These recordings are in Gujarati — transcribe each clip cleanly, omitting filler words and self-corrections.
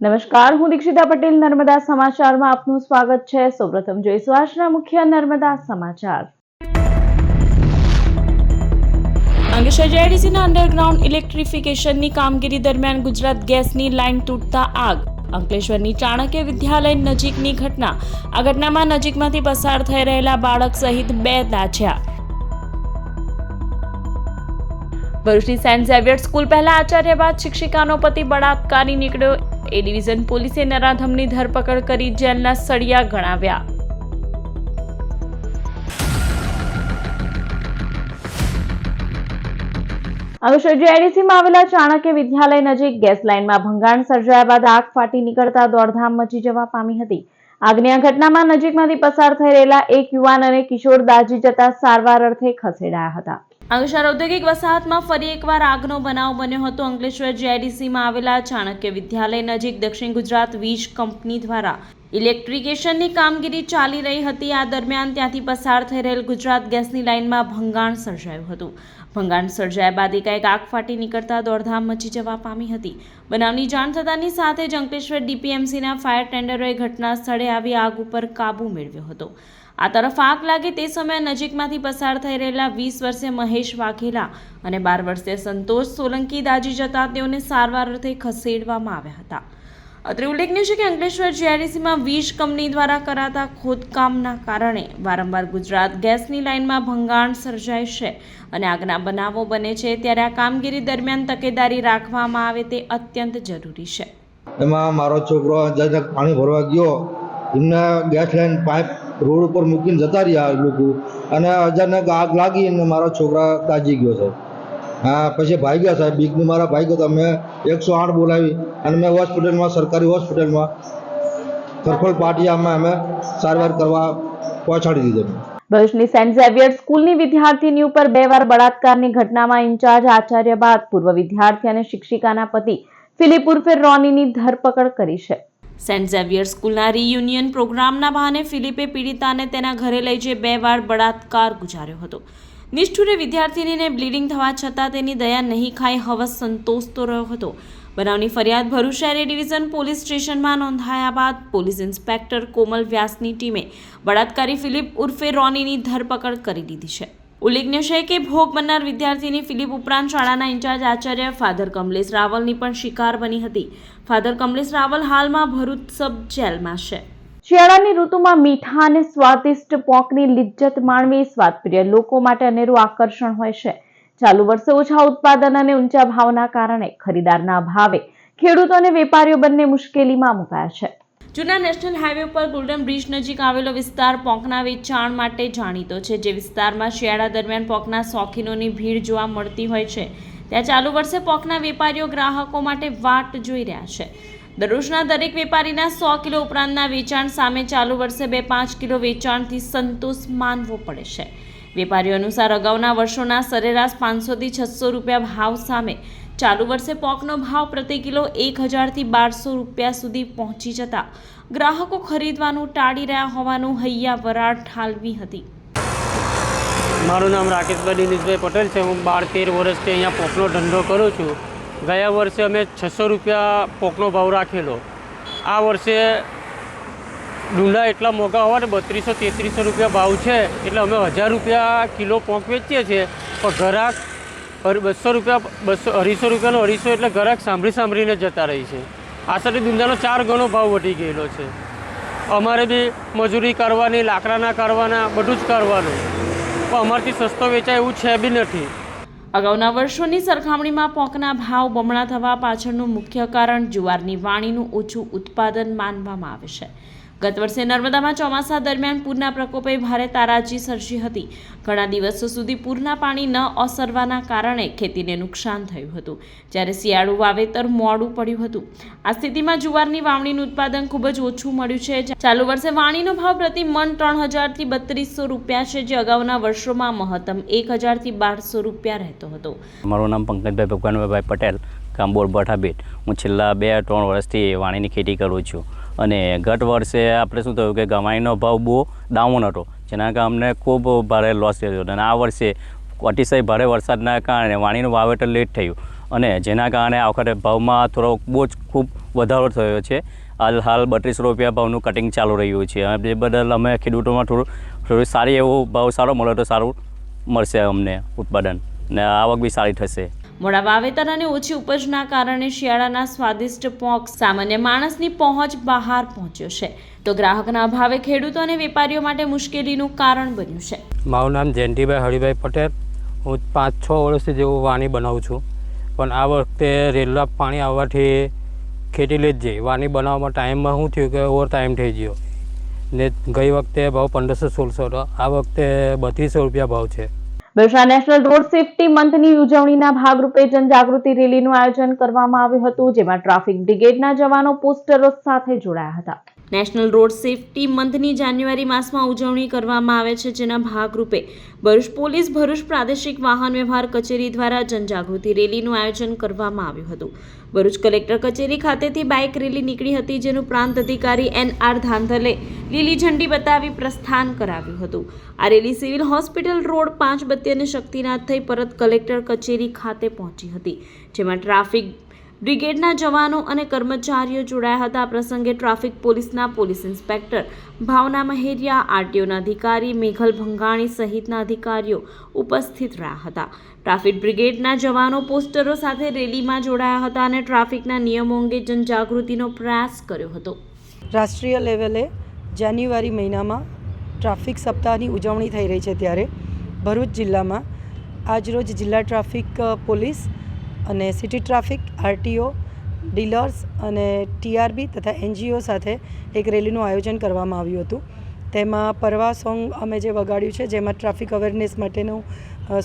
નમસ્કાર, હું દીક્ષિતા પટેલ નર્મદા સમાચારમાં આપનું સ્વાગત છે। સૌપ્રથમ જોઈશું આજના મુખ્ય નર્મદા સમાચાર। અંકલેશ્વર જેઆઈડીસીના અંડરગ્રાઉન્ડ ઇલેક્ટ્રિફિકેશનની કામગીરી દરમિયાન ગુજરાત ગેસની લાઇન તૂટતા આગ। અંકલેશ્વરની ચાણક્ય વિદ્યાલય નજીકની ઘટના। આ ઘટનામાં નજીકમાંથી પસાર થઈ રહેલા બાળક સહિત 2 દાઝ્યા। ભરૂચની સેન્ટ ઝેવિયર સ્કૂલ પહેલા આચાર્ય બાદ શિક્ષિકાનો પતિ બળાત્કારી નીકળ્યો। એ ડિવિઝન પોલીસે નરાધમની ધરપકડ કરી જેલના સળિયા ગણાવ્યા। અંકલેશ્વર જેઆઈડીસીમાં આવેલા ચાણક્ય વિદ્યાલય નજીક ગેસ લાઇનમાં ભંગાણ સર્જાયા બાદ આગ ફાટી નીકળતા દોડધામ મચી જવા પામી હતી। આગની આ ઘટનામાં નજીકમાંથી પસાર થઈ રહેલા એક યુવાન અને કિશોર દાઝી જતા સારવાર અર્થે ખસેડાયા હતા। અંકલેશ્વર ઔદ્યોગિક વસાહતમાં ફરી એકવાર આગનો બનાવ બન્યો હતો। અંકલેશ્વર જેઆઈડીસીમાં આવેલા ચાણક્ય વિદ્યાલય નજીક દક્ષિણ ગુજરાત વીજ કંપની દ્વારા ઇલેક્ટ્રિફિકેશનની કામગીરી ચાલી રહી હતી। આ દરમિયાન ત્યાંથી પસાર થઈ રહેલ ગુજરાત ગેસની લાઇનમાં ભંગાણ સર્જાયું હતું। ભંગાણ સર્જાયા બાદ એકાએક આગ ફાટી નીકળતા દોડધામ મચી જવા પામી હતી। બનાવની જાણ થતાની સાથે જ અંકલેશ્વર ડીપીએમસીના ફાયર ટેન્ડરોએ ઘટના સ્થળે આવી આગ ઉપર કાબુ મેળવ્યો હતો। આ તરફ આગ લાગે તે સમયે નજીકમાંથી પસાર થઈ રહેલા 20 વર્ષીય મહેશ વાઘેલા અને 12 વર્ષીય સંતોષ સોલંકી દાઝી જતા તેઓને સારવાર અર્થે ખસેડવામાં આવ્યા હતા। અત્રે ઉલ્લેખનીય છે કે અંકલેશ્વર જીઆઈડીસીમાં વીજ કંપની દ્વારા કરાતા ખોદકામના કારણે વારંવાર ગુજરાત ગેસની લાઇનમાં ભંગાણ સર્જાય છે અને આગના બનાવો બને છે, ત્યારે આ કામગીરી દરમિયાન તકેદારી રાખવામાં આવે તે અત્યંત જરૂરી છે। એમાં મારો છોકરો અચાનક પાણી ભરવા ગયો, એમને ગેસ લાઇન પાઇપ રોડ ઉપર મૂકીને જતા રહ્યા લોકો, અને અચાનક આગ લાગી અને મારો છોકરા દાઝી ગયો સાહેબ। હા, પછી ભાગ્યા સાહેબ, બીકની મારા ભાગ્યો તો મેં 108 બોલાવી અને મેં હોસ્પિટલમાં, સરકારી હોસ્પિટલમાં કરફળ પાટિયામાં અમે સારવાર કરવા પહોંચાડી દીધો। ભરૂચની સેન્ટ ઝેવિયર સ્કૂલની વિદ્યાર્થીની ઉપર 2 વાર બળાત્કારની ઘટનામાં ઇન્ચાર્જ આચાર્ય બાદ પૂર્વ વિદ્યાર્થી અને શિક્ષિકાના પતિ ફિલિપ ઉર્ફે રોનીની ધરપકડ કરી છે। સેન્ટ ઝેવિયર સ્કૂલના રિયુનિયન પ્રોગ્રામના બહાને ફિલિપે પીડિતાને તેના ઘરે લઈ જઈ 2 વાર બળાત્કાર ગુજાર્યો હતો। નિષ્ઠુરે વિદ્યાર્થીનીને બ્લીડિંગ થવા છતાં તેની દયા નહીં ખાઈ હવસ સંતોષતો રહ્યો હતો। બનાવની ફરિયાદ ભરૂચ શહેર ડિવિઝન પોલીસ સ્ટેશનમાં નોંધાયા બાદ પોલીસ ઇન્સ્પેક્ટર કોમલ વ્યાસની ટીમે બળાત્કારી ફિલિપ ઉર્ફે રોનીની ધરપકડ કરી લીધી છે। ઉલ્લેખનીય છે કે ભોગ બનનાર વિદ્યાર્થીની ફિલિપ ઉપરાંત શાળાના ઇન્ચાર્જ આચાર્ય ફાધર કમલેશ રાવલની પણ શિકાર બની હતી। ફાધર કમલેશ રાવલ હાલમાં ભરૂચ સબ જેલમાં છે। શિયાળાની ઋતુમાં મીઠા અને સ્વાદિષ્ટ પોંકની લિજ્જત માણવી સ્વાદપ્રિય લોકો માટે અનેરું આકર્ષણ હોય છે। ચાલુ વર્ષે ઓછા ઉત્પાદન અને ઊંચા ભાવના કારણે ખરીદારના અભાવે ખેડૂતો અને વેપારીઓ બંને મુશ્કેલીમાં મુકાયા છે। જૂના નેશનલ હાઈવે પર ગોલ્ડન બ્રિજ નજીક આવેલો વિસ્તાર પોંકના વેચાણ માટે જાણીતો છે, જે વિસ્તારમાં શિયાળા દરમિયાન પોંકના શોખીનોની ભીડ જોવા મળતી હોય છે। ત્યાં ચાલુ વર્ષે પોંકના વેપારીઓ ગ્રાહકો માટે વાટ જોઈ રહ્યા છે। દરરોજના દરેક વેપારીના 100 કિલો ઉપરાંતના વેચાણ સામે ચાલુ વર્ષે 2-5 કિલો વેચાણથી સંતોષ માનવો પડે છે। વેપારીઓ અનુસાર અગાઉના વર્ષોના સરેરાશ 500 થી 600 રૂપિયા ભાવ સામે ચાલુ વર્ષે પોંકનો ભાવ પ્રતિ કિલો 1000 થી 1200 રૂપિયા સુધી પહોંચી જતા ગ્રાહકો ખરીદવાનું ટાળી રહ્યા હોવાનું હૈયા વરાળ ઠાલવી હતી। મારું નામ રાકેશભાઈ દિનેશભાઈ પટેલ છે। હું 12-13 વર્ષથી અહીંયા પોંકનો ધંધો કરું છું। ગયા વર્ષે અમે 600 રૂપિયા પોંકનો ભાવ રાખેલો। આ વર્ષે ડુંડા એટલા મોંઘા હોવાને 3200-3300 રૂપિયા ભાવ છે, એટલે અમે 1000 રૂપિયા કિલો પોંક વેચીએ છીએ, પણ ગ્રાહક 200 રૂપિયા 250 રૂપિયાનો 250 એટલે ગ્રાહક સાંભળીને જતા રહી છે। આ સાથે ડુંડાનો 4 ગણો ભાવ વધી ગયેલો છે। અમારે બી મજૂરી કરવાની, લાકડાના કરવાના, બધું જ કરવાનું, પણ અમારથી સસ્તો વેચાય એવું છે બી નથી। અગાઉના વર્ષોની સરખામણીમાં પોંકના ભાવ બમણા થવા પાછળનું મુખ્ય કારણ જુવારની વાણીનું ઓછું ઉત્પાદન માનવામાં આવે છે। ગત વર્ષે નર્મદામાં ચોમાસા દરમિયાન પૂરના પ્રકોપે ભારે તારાજી સર્જી હતી। ઘણા દિવસો સુધી પૂરના પાણી ન ઓસરવાના કારણે ખેતીને નુકસાન થયું હતું, જ્યારે શિયાળુ વાવેતર મોડું પડ્યું હતું। આ સ્થિતિમાં જુવારની વાવણીનું ઉત્પાદન ખૂબ જ ઓછું મળ્યું છે। ચાલુ વર્ષે વાણીનો ભાવ પ્રતિ મણ 3000 થી 3200 રૂપિયા છે, જે અગાઉના વર્ષોમાં મહત્તમ 1000 થી 1200 રૂપિયા રહેતો હતો। મારું નામ પંકજભાઈ ભગવાનભાઈ પટેલ, ગામ બોરબઠાબેટ। હું છેલ્લા 2-3 વર્ષથી વાણીની ખેતી કરું છું, અને ગત વર્ષે આપણે શું થયું કે ગમાઈનો ભાવ બહુ ડાઉન હતો, જેના કારણે અમને ખૂબ ભારે લોસ થયો હતો। અને આ વર્ષે અતિશય ભારે વરસાદના કારણે વાણીનું વાવેતર લેટ થયું, અને જેના કારણે આ વખતે ભાવમાં થોડો બહુ જ ખૂબ વધારો થયો છે. હાલ 32 રૂપિયા ભાવનું કટિંગ ચાલુ રહ્યું છે. અને એ બદલ અમે ખેડૂતોમાં થોડું સારી એવો ભાવ સારો મળે તો સારું મળશે અમને ઉત્પાદન, ને આવક બી સારી થશે. મોડા વાવેતર અને ઓછી ઉપજના કારણે શિયાળાના સ્વાદિષ્ટ પોંક સામાન્ય માણસની પહોંચ બહાર પહોંચ્યો છે, તો ગ્રાહકના અભાવે ખેડૂતો અને વેપારીઓ માટે મુશ્કેલીનું કારણ બન્યું છે. મારું નામ જયંતિભાઈ હરિભાઈ પટેલ. હું 5-6 વર્ષથી જેવું વાની બનાવું છું, પણ આ વખતે રેલના પાણી આવવાથી ખેતી લેટ જઈ વાની બનાવવામાં ટાઈમમાં શું થયું કે ઓવર ટાઈમ થઈ ગયો ને ગઈ વખતે ભાવ 1500-1600 હતો, આ વખતે 3200 રૂપિયા ભાવ છે. બિરસા નેશનલ રોડ સેફટી મંથની ઉજવણીના ભાગરૂપે જનજાગૃતિ રેલીનું આયોજન કરવામાં આવ્યું હતું, જેમાં ટ્રાફિક બ્રિગેડના જવાનો પોસ્ટરો સાથે જોડાયા હતા. નેશનલ રોડ સેફટી મંથની જાન્યુઆરી માસમાં ઉજવણી કરવામાં આવે છે, જેના ભાગરૂપે ભરૂચ પોલીસ ભરૂચ પ્રાદેશિક વાહન વ્યવહાર કચેરી દ્વારા જનજાગૃતિ રેલીનું આયોજન કરવામાં આવ્યું હતું. ભરૂચ કલેક્ટર કચેરી ખાતેથી બાઇક રેલી નીકળી હતી, જેનું પ્રાંત અધિકારી NR ધાંધલે લીલી ઝંડી બતાવી પ્રસ્થાન કરાવ્યું હતું. આ રેલી સિવિલ હોસ્પિટલ રોડ 5 બત્તી અને શક્તિનાથ થઈ પરત કલેક્ટર કચેરી ખાતે પહોંચી હતી, જેમાં ટ્રાફિક બ્રિગેડના જવાનો અને કર્મચારીઓ જોડાયા હતા. આ પ્રસંગે ટ્રાફિક પોલીસના પોલીસ ઇન્સ્પેક્ટર ભાવના મહેરિયા, આરટીઓના અધિકારી મેઘલ ભંગાણી સહિતના અધિકારીઓ ઉપસ્થિત રહ્યા હતા. ટ્રાફિક બ્રિગેડના જવાનો પોસ્ટરો સાથે રેલીમાં જોડાયા હતા અને ટ્રાફિકના નિયમો અંગે જનજાગૃતિનો પ્રયાસ કર્યો હતો. રાષ્ટ્રીય લેવલે જાન્યુઆરી મહિનામાં ટ્રાફિક સપ્તાહની ઉજવણી થઈ રહી છે, ત્યારે ભરૂચ જિલ્લામાં આજરોજ જિલ્લા ટ્રાફિક પોલીસ અને સિટી ટ્રાફિક, આરટીઓ, ડીલર્સ અને TRB તથા NGO સાથે એક રેલીનું આયોજન કરવામાં આવ્યું હતું. તેમાં પરવા સોંગ અમે જે વગાડ્યું છે, જેમાં ટ્રાફિક અવેરનેસ માટેનું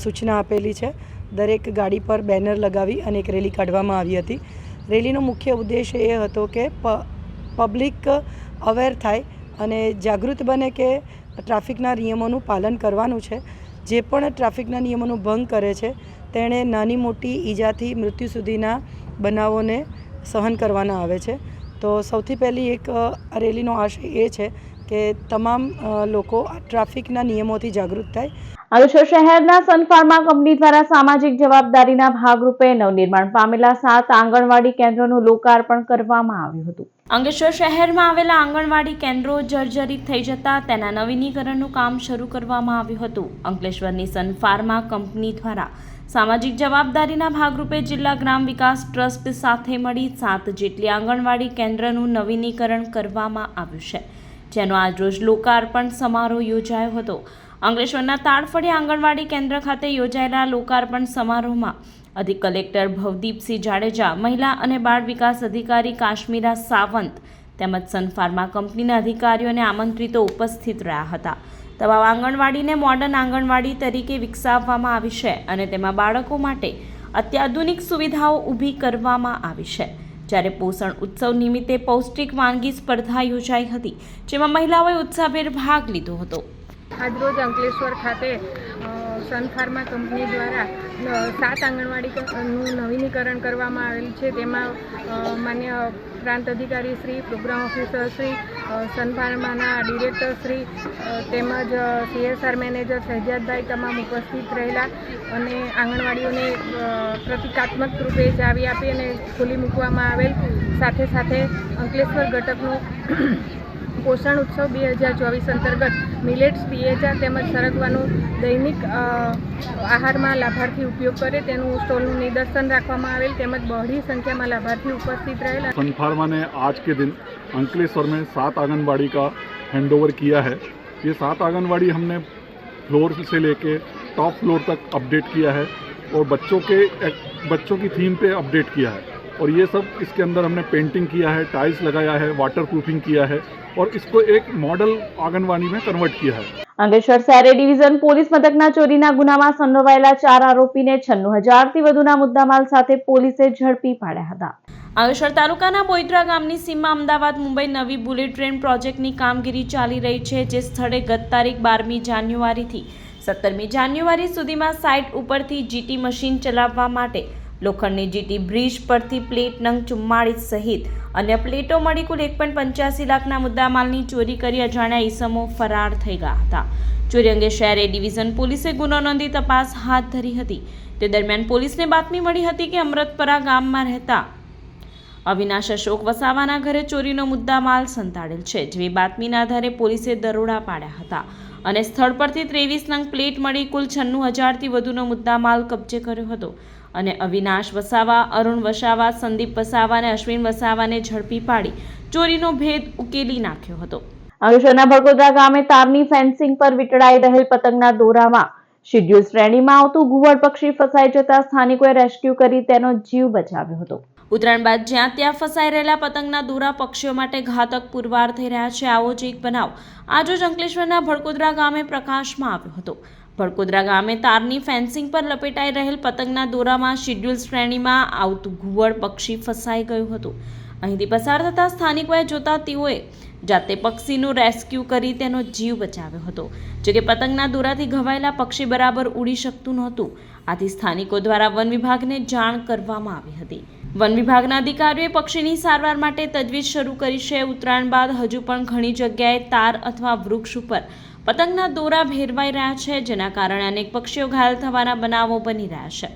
સૂચના આપેલી છે. દરેક ગાડી પર બેનર લગાવી અને એક રેલી કાઢવામાં આવી હતી. રેલીનો મુખ્ય ઉદ્દેશ એ હતો કે પબ્લિક અવેર થાય અને જાગૃત બને કે ટ્રાફિકના નિયમોનું પાલન કરવાનું છે. જે પણ ટ્રાફિકના નિયમોનો ભંગ કરે છે તેણે નાની મોટી ઈજાથી મૃત્યુ સુધીના બનાવોને સહન કરવાના આવે છે. તો સૌથી પહેલી એક રેલીનો આશય એ છે કે તમામ લોકો ટ્રાફિકના નિયમોથી જાગૃત થાય. અંકલેશ્વર શહેરના સન ફાર્મા કંપની દ્વારા સામાજિક જવાબદારીના ભાગરૂપે નવનિર્માણ પામેલા 7 આંગણવાડી કેન્દ્રોનું લોકાર્પણ કરવામાં આવ્યું હતું. અંકલેશ્વર શહેરમાં આવેલા આંગણવાડી કેન્દ્રો જર્જરિત થઈ જતા તેના નવીનીકરણનું કામ શરૂ કરવામાં આવ્યું હતું. અંકલેશ્વરની સન ફાર્મા કંપની દ્વારા સામાજિક જવાબદારીના ભાગરૂપે જિલ્લા ગ્રામ વિકાસ ટ્રસ્ટ સાથે મળી 7 જેટલી આંગણવાડી કેન્દ્રનું નવીનીકરણ કરવામાં આવ્યું છે, જેનો આજરોજ લોકાર્પણ સમારોહ યોજાયો હતો. અંકલેશ્વરના તાડફળી આંગણવાડી કેન્દ્ર ખાતે યોજાયેલા લોકાર્પણ સમારોહમાં અધિક કલેક્ટર ભવદીપસિંહ જાડેજા, મહિલા અને બાળ વિકાસ અધિકારી કાશ્મીરા સાવંત તેમજ સન ફાર્મા કંપનીના અધિકારીઓને આમંત્રિતો ઉપસ્થિત રહ્યા હતા. તમામ આંગણવાડીને મોડર્ન આંગણવાડી તરીકે વિકસાવવામાં આવી છે અને તેમાં બાળકો માટે અત્યાધુનિક સુવિધાઓ ઊભી કરવામાં આવી છે. જ્યારે પોષણ ઉત્સવ નિમિત્તે પૌષ્ટિક વાનગી સ્પર્ધા યોજાઈ હતી, જેમાં મહિલાઓએ ઉત્સાહભેર ભાગ લીધો હતો. આજરોજ અંકલેશ્વર ખાતે સન ફાર્મા કંપની દ્વારા 7 આંગણવાડીનું નવીનીકરણ કરવામાં આવેલ છે. તેમાં માન્ય પ્રાંત અધિકારી શ્રી, પ્રોગ્રામ ઓફિસર શ્રી, સન ફાર્માના ડિરેક્ટર શ્રી તેમજ CSR મેનેજર શહેજાદભાઈ તમામ ઉપસ્થિત રહેલા અને આંગણવાડીઓને પ્રતિકાત્મક રૂપે ચાવી આપી અને ખોલી મૂકવામાં આવેલ. સાથે સાથે અંકલેશ્વર ઘટકનું પોષણ ઉત્સવ 2024 અંતર્ગત મિલેટ્સ, પિએચઆર તેમજ સરગવાનું દૈનિક આહારમાં લાભાર્થી ઉપયોગ કરે તેનું સ્ટોલનું નિદર્શન રાખવામાં આવેલ તેમજ બહોળી संख्या में लाभार्थी उपस्थित रहे. सन फार्मा ने आज के दिन अंकलेश्वर में 7 आंगनबाड़ी का हैंड ओवर किया है. ये 7 आंगनबाड़ी हमने फ्लोर से लेके टॉप फ्लोर तक अपडेट किया है और बच्चों की थीम पे अपडेट किया है. और ये सब इसके अंदर हमने पेंटिंग किया है, टाइल्स लगाया है, वाटर प्रूफिंग किया है और इसको एक मॉडल आंगनवाड़ी में कन्वर्ट किया है. અંકલેશ્વર શહેર ડિવિઝન પોલીસ મથકના ચોરીના ગુનામાં સંડોવાયેલા 4 આરોપીને 96,000 થી વધુના મુદ્દામાલ સાથે પોલીસે ઝડપી પાડ્યા હતા. અંકલેશ્વર તાલુકાના બોઈદ્રા ગામની સીમમાં અમદાવાદ મુંબઈ નવી બુલેટ ટ્રેન પ્રોજેક્ટની કામગીરી ચાલી રહી છે, જે સ્થળે ગત તારીખ 12મી જાન્યુઆરીથી 17મી જાન્યુઆરી સુધીમાં સાઇટ ઉપરથી GT મશીન ચલાવવા માટે લોખંડની જીટી બ્રિજ પરથી પ્લેટ નંગ 44 સહિત અન્ય પ્લેટો મળી કુલ 1.85 લાખના મુદ્દામાલની ચોરી કરી અજાણ્યા ઈસમો ફરાર થઈ ગયા હતા. ચોરી અંગે શહેર એ ડિવિઝન પોલીસે ગુનો નોંધી તપાસ હાથ ધરી હતી. તે દરમિયાન પોલીસને બાતમી મળી હતી કે અમૃતપરા ગામમાં રહેતા અવિનાશ અશોક વસાવાના ઘરે ચોરીનો મુદ્દામાલ સંતાડેલ છે. જેવી બાતમીના આધારે પોલીસે દરોડા પાડ્યા હતા અને સ્થળ પરથી 23 નંગ પ્લેટ મળી કુલ 96,000થી વધુનો મુદ્દામાલ કબજે કર્યો હતો અને અવિનાશ વસાવા, અરુણ વસાવા, સંદીપ વસાવા અને અશ્વિન વસાવાને ઝડપી પાડી ચોરીનો ભેદ ઉકેલી નાખ્યો હતો. અંકલેશ્વરના ભડકોદરા ગામે તારની ફેન્સિંગ પર વીંટળાઈ રહેલ પતંગના દોરામાં શિડ્યુલ શ્રેણીમાં આવતું ઘુવડ પક્ષી ફસાઈ જતા સ્થાનિકોએ રેસ્ક્યુ કરી તેનો જીવ બચાવ્યો હતો. ઉત્તરાયણ બાદ જ્યાં ત્યાં ફસાઈ રહેલા પતંગના દોરા પક્ષીઓ માટે ઘાતક પુરવાર થઈ રહ્યા છે. આવો જ એક બનાવ આજરોજ અંકલેશ્વરના ભડકોદરા ગામે પ્રકાશમાં આવ્યો હતો. ભડકોદરા ગામે તારની ફેન્સિંગ પર લપેટાઈ રહેલ પતંગના દોરામાં શિડ્યુલ શ્રેણીમાં આવતું ઘુવડ પક્ષી ફસાઈ ગયું હતું. અહીંથી પસાર થતા સ્થાનિકોએ જોતા તેઓએ જાતે પક્ષીનું રેસ્ક્યુ કરી તેનો જીવ બચાવ્યો હતો. જોકે પતંગના દોરાથી ઘવાયેલા પક્ષી બરાબર ઉડી શકતું નહોતું. આથી સ્થાનિકો દ્વારા વન વિભાગને જાણ કરવામાં આવી હતી. વન વિભાગના અધિકારીઓએ પક્ષીની સારવાર માટે તજવીજ શરૂ કરી છે. ઉત્તરાયણ બાદ હજુ પણ ઘણી જગ્યાએ તાર અથવા વૃક્ષ ઉપર પતંગના દોરા ભેરવાઈ રહ્યા છે, જેના કારણે અનેક પક્ષીઓ ઘાયલ થવાના બનાવો બની રહ્યા છે.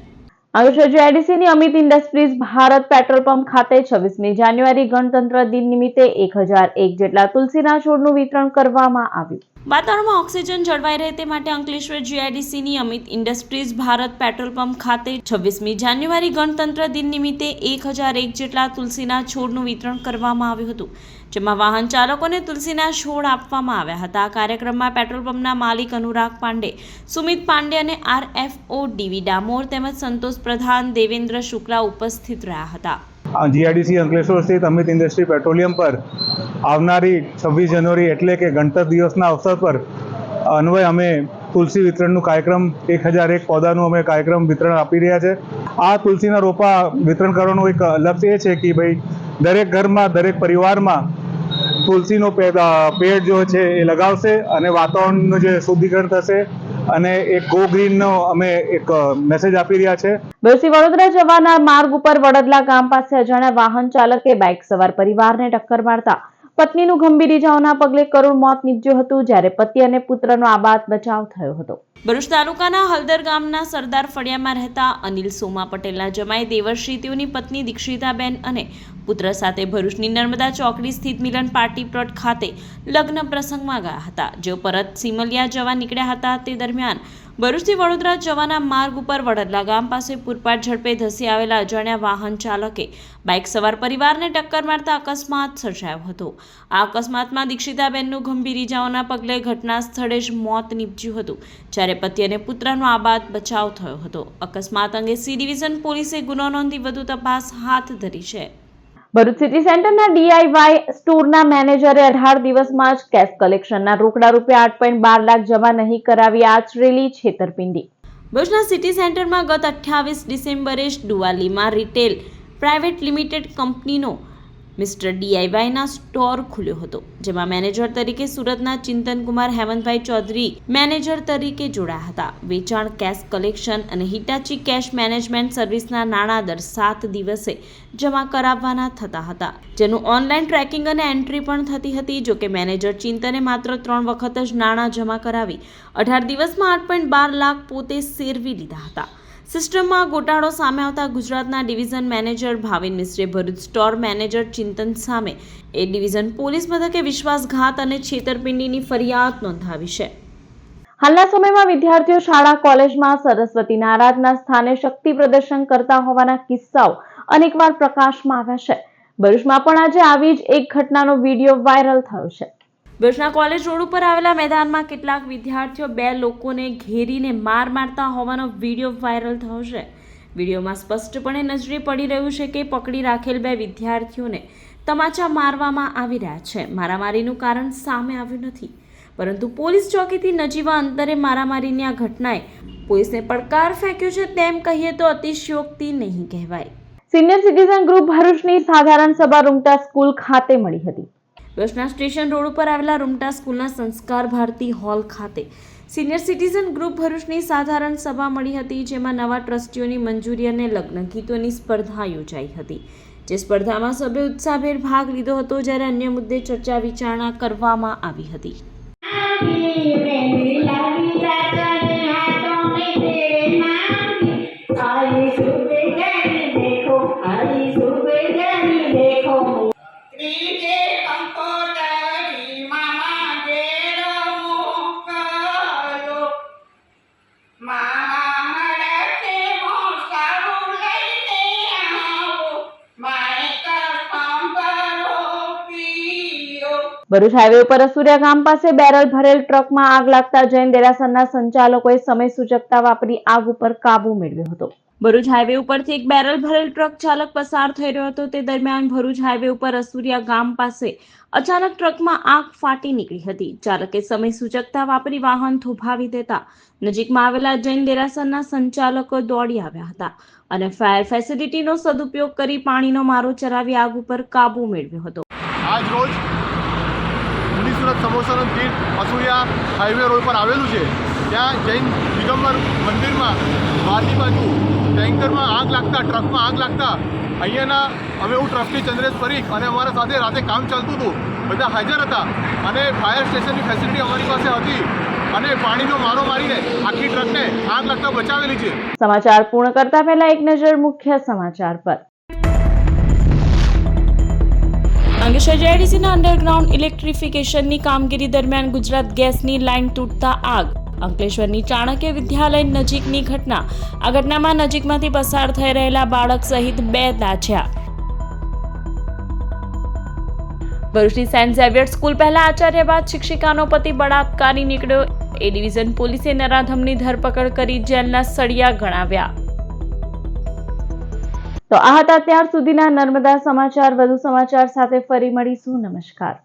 અંકલેશ્વર જીઆઈડીસીની Amit industries Bharat petrol pump ખાતે 26મી જાન્યુઆરી ગણતંત્ર દિન નિમિત્તે 1001 જેટલા તુલસીના છોડનું વિતરણ કરવામાં આવ્યું. વાતાવરણમાં ઓક્સિજન જળવાઈ રહે તે માટે અંકલેશ્વર જીઆઈડીસીની Amit industries Bharat petrol pump ખાતે 26મી જાન્યુઆરી ગણતંત્ર દિન નિમિત્તે 1001 જેટલા તુલસીના છોડનું વિતરણ કરવામાં આવ્યું હતું, જેમાં વાહન ચાલકોને તુલસીના છોડ આપવામાં આવ્યા હતા. આ કાર્યક્રમમાં પેટ્રોલ પંપના માલિક અનુરાગ પાંડે, સુમિત પાંડે અને આરએફઓ ડીવી ડામોર તેમજ સંતોષ પ્રધાન, દેવેન્દ્ર શુક્લા ઉપસ્થિત રહ્યા હતા. જીઆઈડીસી અંકલેશ્વર સ્થિત અમિત ઇન્ડસ્ટ્રી પેટ્રોલિયમ પર આવનારી 26 જાન્યુઆરી એટલે કે ગણતંત્ર દિવસના અવસર પર અન્વયે અમે તુલસી વિતરણનું કાર્યક્રમ 1001 પૌધાનું અમે કાર્યક્રમ વિતરણ આપી રહ્યા છે. આ તુલસીના રોપા વિતરણ કરવાનું એક લક્ષ્ય એ છે કે ભાઈ દરેક ઘરમાં, દરેક પરિવારમાં તુલસીનો પેડ જો છે એ લગાવશે અને વાતાવરણનું જે શુદ્ધિકરણ થશે અને એક ગો ગ્રીનનો અમે એક મેસેજ આપી રહ્યા છે. ભરૂચથી વડોદરા જવાના માર્ગ ઉપર વડદલા ગામ પાસે અજાણ્યા વાહન ચાલકે બાઇક સવાર પરિવારને ટક્કર મારતા પત્નીનું ગંભીર ઇજાઓના પગલે કરુણ મોત નીપજ્યું હતું, જ્યારે પતિ અને પુત્રનો આબાદ બચાવ થયો હતો. ભરૂચ તાલુકાના હળદર ગામના સરદાર ફળિયામાં રહેતા અનિલ સોમા પટેલના જમાઈ દેવશ્રી, તેઓની પત્ની દીક્ષિતાબેન અને પુત્ર સાથે ભરૂચની નર્મદા ચોકડી સ્થિત મિલન પાર્ટી પ્લોટ ખાતે લગ્ન પ્રસંગમાં ગયા હતા. જેઓ પરત સિમલિયા જવા નીકળ્યા હતા તે દરમિયાન ભરૂચથી વડોદરા જવાના માર્ગ ઉપર વડદલા ગામ પાસે પૂરપાટ ઝડપે ધસી આવેલા અજાણ્યા વાહન ચાલકે બાઇક સવાર પરિવારને ટક્કર મારતા અકસ્માત સર્જાયો હતો. આ અકસ્માતમાં દીક્ષિતાબેનનું ગંભીર ઇજાઓના પગલે ઘટના સ્થળે જ મોત નીપજ્યું હતું, જ્યારે પતિ અને પુત્રનો આબાદ બચાવ થયો હતો. અકસ્માત અંગે સી ડિવિઝન પોલીસે ગુનો નોંધી વધુ તપાસ હાથ ધરી છે. ભરૂચ સિટી સેન્ટરના ડીઆઈવાય સ્ટોરના મેનેજરે 18 દિવસમાં જ કેશ કલેક્શનના રોકડા રૂપિયા 8.12 લાખ જમા નહીં કરાવી આચરેલી છેતરપિંડી. ભરૂચના સિટી સેન્ટરમાં ગત 28 ડિસેમ્બરે ડુઆલીમાં રિટેલ પ્રાઇવેટ લિમિટેડ કંપનીનો મિસ્ટર ડીઆઈવાયના સ્ટોર ખુલ્યો હતો, જેમાં મેનેજર તરીકે સુરતના ચિંતનકુમાર હેમંતભાઈ ચૌધરી મેનેજર તરીકે જોડાયા હતા. વેચાણ, કેશ કલેક્શન અને હિટાચી કેશ મેનેજમેન્ટ સર્વિસના નાણાં દર 7 દિવસે જમા કરાવવાના થતા હતા, જેનું ઓનલાઈન ટ્રેકિંગ અને એન્ટ્રી પણ થતી હતી. જોકે મેનેજર ચિંતને માત્ર 3 વખત જ નાણાં જમા કરાવી 18 દિવસમાં 8.12 લાખ પોતે સેરવી લીધા હતા. સિસ્ટમમાં ગોટાળો સામે આવતા ગુજરાતના ડિવિઝન મેનેજર ભાવિન મિશ્રે ભરૂચ સ્ટોર મેનેજર ચિંતન સામે એ ડિવિઝન પોલીસ મથકે વિશ્વાસઘાત અને છેતરપિંડીની ફરિયાદ નોંધાવી છે. હાલના સમયમાં વિદ્યાર્થીઓ શાળા કોલેજમાં સરસ્વતીના આરાધના સ્થાને શક્તિ પ્રદર્શન કરતા હોવાના કિસ્સાઓ અનેકવાર પ્રકાશમાં આવ્યા છે. ભરૂચમાં પણ આજે આવી જ એક ઘટનાનો વિડીયો વાયરલ થયો છે. ભરૂચના કોલેજ રોડ ઉપર આવેલા મેદાનમાં કેટલાક વિદ્યાર્થીઓ 2 લોકોને ઘેરીને માર મારતા હોવાનો વિડીયો વાયરલ થયો છે. વિડીયોમાં સ્પષ્ટપણે નજરે પડી રહ્યું છે કે પકડી રાખેલ 2 વિદ્યાર્થીઓને તમાચા મારવામાં આવી રહ્યા છે. મારામારીનું કારણ સામે આવ્યું નથી, પરંતુ પોલીસ ચોકીથી નજીવા અંતરે મારામારીની આ ઘટનાએ પોલીસને પડકાર ફેંક્યો છે તેમ કહીએ તો અતિશયોક્તિ નહીં કહેવાય. સિનિયર સિટીઝન ગ્રુપ ભરૂચની સાધારણ સભા રૂમટા સ્કૂલ ખાતે મળી હતી. ભરૂચના સ્ટેશન રોડ ઉપર આવેલા રૂમટા સ્કૂલના સંસ્કાર ભારતી હોલ ખાતે સિનિયર સિટીઝન ગ્રુપ ભરૂચની સાધારણ સભા મળી હતી, જેમાં નવા ટ્રસ્ટીઓની મંજૂરી અને લગ્ન ગીતોની સ્પર્ધા યોજાઈ હતી. જે સ્પર્ધામાં સભ્યોએ ઉત્સાહભેર ભાગ લીધો હતો, જ્યારે અન્ય મુદ્દે ચર્ચા વિચારણા કરવામાં આવી હતી. ભરૂચ હાઈવે ઉપર અસુરિયા ગામ પાસે બેરલ ભરેલ ટ્રકમાં આગ લાગતા જૈન દેરાસરના સંચાલકોએ સમય સૂચકતા વાપરી આગ ઉપર કાબુ મેળવ્યો હતો. ભરૂચ હાઈવે ઉપરથી એક બેરલ ભરેલ ટ્રક ચાલક પસાર થઈ રહ્યો હતો. તે દરમિયાન ભરૂચ હાઈવે ઉપર અસુરિયા ગામ પાસે અચાનક ટ્રકમાં આગ ફાટી નીકળી હતી. ચાલકે સમય સૂચકતા વાપરી વાહન થોભાવી દેતા નજીકમાં આવેલા જૈન દેરાસરના સંચાલકો દોડી આવ્યા હતા અને ફાયર ફેસિલિટીનો સદુપયોગ કરી પાણીનો મારો ચલાવી આગ ઉપર કાબુ મેળવ્યો હતો. આજ રોજ સુરત સમોસાનો ગેટ અસુરિયા હાઈવે રોડ પર આવેલું છે. ત્યાં જૈન દિગંબર મંદિરમાં બહારની બાજુ ટેન્કરમાં આગ લાગતા, ટ્રકમાં આગ લાગતા અહીંયાના અમે હું ટ્રસ્ટી ચંદ્રેશ પરીખ અને અમારા સાથે રાતે કામ ચાલતું હતું, બધા હાજર હતા અને ફાયર સ્ટેશનની ફેસિલિટી અમારી પાસે હતી અને પાણીનો મારો મારીને આખી ટ્રકને આગ લાગતા બચાવેલી છે. સમાચાર પૂર્ણ કરતા પહેલા એક નજર મુખ્ય સમાચાર પર. અંકલેશ્વર જેઆઈડીસીના અંડરગ્રાઉન્ડ ઇલેક્ટ્રિફિકેશનની કામગીરી દરમિયાન ગુજરાત ગેસની લાઇન તૂટતા આગ. અંકલેશ્વરની ચાણક્ય વિદ્યાલય નજીકની ઘટના. આ ઘટનામાં નજીકમાંથી પસાર થઈ રહેલા બાળક સહિત 2 દાઝ્યા. ભરૂચની સેન્ટ ઝેવિયર સ્કૂલ પહેલા આચાર્ય બાદ શિક્ષિકાનો પતિ બળાત્કારી નીકળ્યો. એ ડિવિઝન પોલીસે નરાધમની ધરપકડ કરી જેલના સળિયા ગણાવ્યા. તો આ હતા ત્યાર સુધીના નર્મદા સમાચાર. વધુ સમાચાર સાથે ફરી મળીશું. નમસ્કાર.